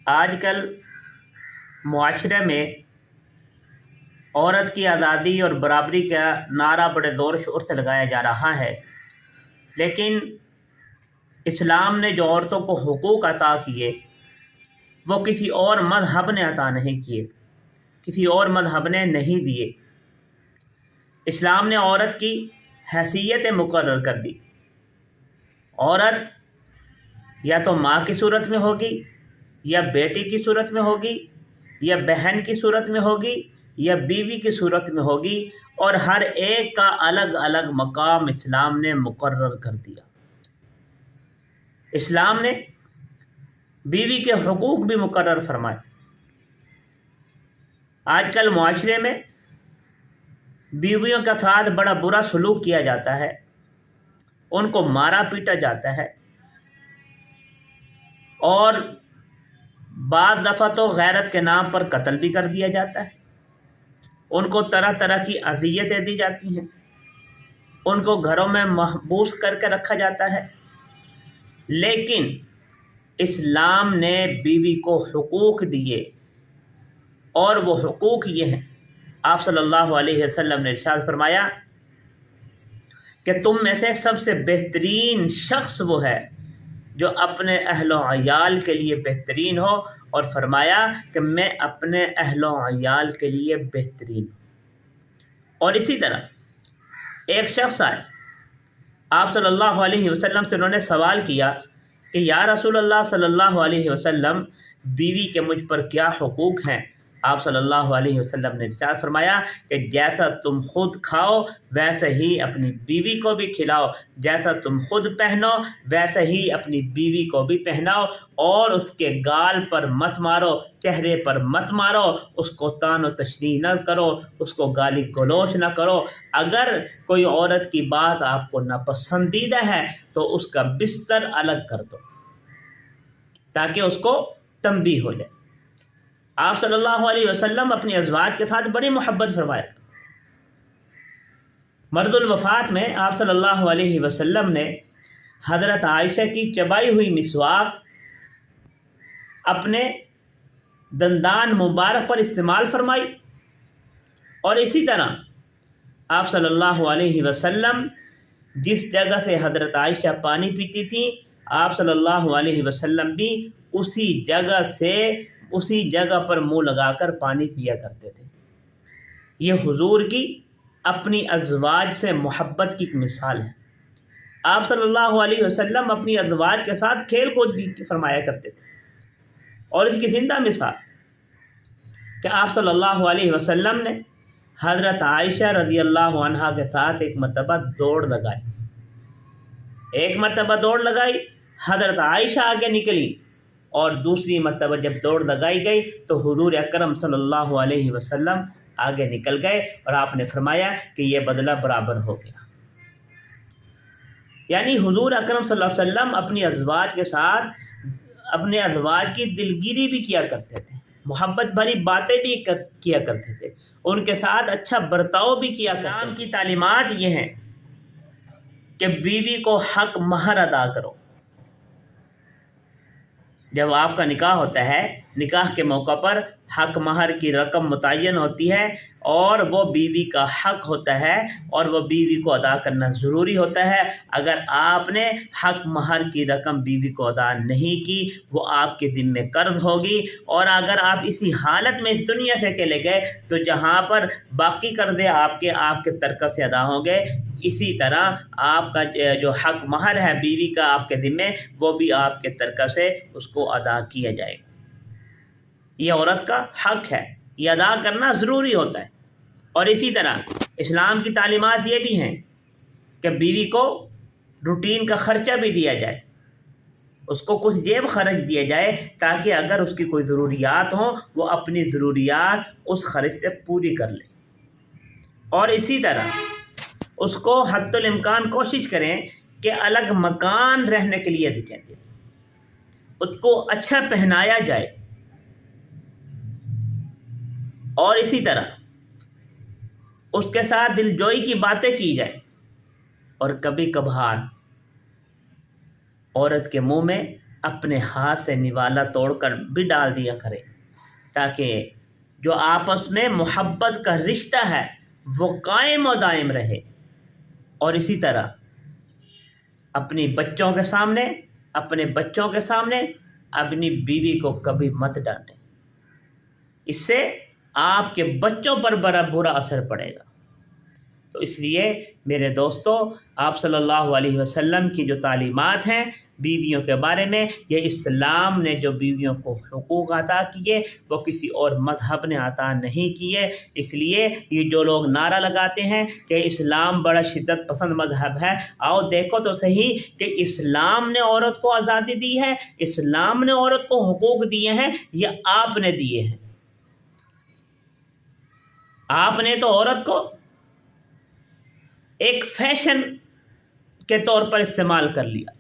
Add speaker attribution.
Speaker 1: آج کل معاشرے میں عورت کی آزادی اور برابری کا نعرہ بڑے زور شور سے لگایا جا رہا ہے، لیکن اسلام نے جو عورتوں کو حقوق عطا کیے وہ کسی اور مذہب نے عطا نہیں کیے، کسی اور مذہب نے نہیں دیے۔ اسلام نے عورت کی حیثیت مقرر کر دی۔ عورت یا تو ماں کی صورت میں ہوگی، یا بیٹی کی صورت میں ہوگی، یا بہن کی صورت میں ہوگی، یا بیوی کی صورت میں ہوگی، اور ہر ایک کا الگ الگ مقام اسلام نے مقرر کر دیا۔ اسلام نے بیوی کے حقوق بھی مقرر فرمائے۔ آج کل معاشرے میں بیویوں کے ساتھ بڑا برا سلوک کیا جاتا ہے، ان کو مارا پیٹا جاتا ہے، اور بعض دفعہ تو غیرت کے نام پر قتل بھی کر دیا جاتا ہے۔ ان کو طرح طرح کی اذیتیں دی جاتی ہیں، ان کو گھروں میں محبوس کر کے رکھا جاتا ہے۔ لیکن اسلام نے بیوی کو حقوق دیے، اور وہ حقوق یہ ہیں۔ آپ صلی اللہ علیہ وسلم نے ارشاد فرمایا کہ تم میں سے سب سے بہترین شخص وہ ہے جو اپنے اہل و عیال کے لیے بہترین ہو، اور فرمایا کہ میں اپنے اہل و عیال کے لیے بہترین ہوں۔ اور اسی طرح ایک شخص آئے، آپ صلی اللہ علیہ وسلم سے انہوں نے سوال کیا کہ یا رسول اللہ صلی اللہ علیہ وسلم، بیوی کے مجھ پر کیا حقوق ہیں؟ آپ صلی اللہ علیہ وسلم نے ارشاد فرمایا کہ جیسا تم خود کھاؤ ویسے ہی اپنی بیوی کو بھی کھلاؤ، جیسا تم خود پہنو ویسے ہی اپنی بیوی کو بھی پہناؤ، اور اس کے گال پر مت مارو، چہرے پر مت مارو، اس کو طعن و تشنیع نہ کرو، اس کو گالی گلوچ نہ کرو۔ اگر کوئی عورت کی بات آپ کو ناپسندیدہ ہے تو اس کا بستر الگ کر دو تاکہ اس کو تنبیہ ہو جائے۔ آپ صلی اللہ علیہ وسلم اپنی ازواج کے ساتھ بڑی محبت فرمایا۔ مرض الوفات میں آپ صلی اللہ علیہ وسلم نے حضرت عائشہ کی چبائی ہوئی مسواک اپنے دندان مبارک پر استعمال فرمائی، اور اسی طرح آپ صلی اللہ علیہ وسلم جس جگہ سے حضرت عائشہ پانی پیتی تھیں، آپ صلی اللہ علیہ وسلم بھی اسی جگہ پر منہ لگا کر پانی پیا کرتے تھے۔ یہ حضور کی اپنی ازواج سے محبت کی ایک مثال ہے۔ آپ صلی اللہ علیہ وسلم اپنی ازواج کے ساتھ کھیل کود بھی فرمایا کرتے تھے، اور اس کی زندہ مثال کہ آپ صلی اللہ علیہ وسلم نے حضرت عائشہ رضی اللہ عنہا کے ساتھ ایک مرتبہ دوڑ لگائی، حضرت عائشہ آگے نکلی، اور دوسری مرتبہ جب دوڑ لگائی گئی تو حضور اکرم صلی اللہ علیہ وسلم آگے نکل گئے، اور آپ نے فرمایا کہ یہ بدلہ برابر ہو گیا۔ یعنی حضور اکرم صلی اللہ علیہ وسلم اپنی ازواج کے ساتھ اپنے ازواج کی دلگیری بھی کیا کرتے تھے، محبت بھری باتیں بھی کیا کرتے تھے، ان کے ساتھ اچھا برتاؤ بھی کیا کرتے تھے۔ اسلام کی تعلیمات یہ ہیں کہ بیوی کو حق مہر ادا کرو۔ جب آپ کا نکاح ہوتا ہے، نکاح کے موقع پر حق مہر کی رقم متعین ہوتی ہے، اور وہ بیوی کا حق ہوتا ہے، اور وہ بیوی کو ادا کرنا ضروری ہوتا ہے۔ اگر آپ نے حق مہر کی رقم بیوی کو ادا نہیں کی، وہ آپ کے ذمہ قرض ہوگی، اور اگر آپ اسی حالت میں اس دنیا سے چلے گئے تو جہاں پر باقی قرضے آپ کے طرف سے ادا ہوں گے، اسی طرح آپ کا جو حق مہر ہے بیوی کا آپ کے ذمہ، وہ بھی آپ کے طرف سے اس کو ادا کیا جائے گا۔ یہ عورت کا حق ہے، یہ ادا کرنا ضروری ہوتا ہے۔ اور اسی طرح اسلام کی تعلیمات یہ بھی ہیں کہ بیوی کو روٹین کا خرچہ بھی دیا جائے، اس کو کچھ جیب خرچ دیا جائے، تاکہ اگر اس کی کوئی ضروریات ہوں وہ اپنی ضروریات اس خرچ سے پوری کر لے۔ اور اسی طرح اس کو حتی الامکان کوشش کریں کہ الگ مکان رہنے کے لیے دیں، اس کو اچھا پہنایا جائے، اور اسی طرح اس کے ساتھ دلجوئی کی باتیں کی جائیں۔ اور کبھی کبھار عورت کے منہ میں اپنے ہاتھ سے نوالا توڑ کر بھی ڈال دیا کرے، تاکہ جو آپس میں محبت کا رشتہ ہے وہ قائم و دائم رہے۔ اور اسی طرح اپنے بچوں کے سامنے اپنی بیوی کو کبھی مت ڈانٹیں، اس سے آپ کے بچوں پر بڑا برا اثر پڑے گا۔ تو اس لیے میرے دوستو، آپ صلی اللہ علیہ وسلم کی جو تعلیمات ہیں بیویوں کے بارے میں، یہ اسلام نے جو بیویوں کو حقوق عطا کیے وہ کسی اور مذہب نے عطا نہیں کیے۔ اس لیے یہ جو لوگ نعرہ لگاتے ہیں کہ اسلام بڑا شدت پسند مذہب ہے، آؤ دیکھو تو صحیح کہ اسلام نے عورت کو آزادی دی ہے، اسلام نے عورت کو حقوق دیے ہیں، یہ آپ نے دیے ہیں۔ آپ نے تو عورت کو ایک فیشن کے طور پر استعمال کر لیا۔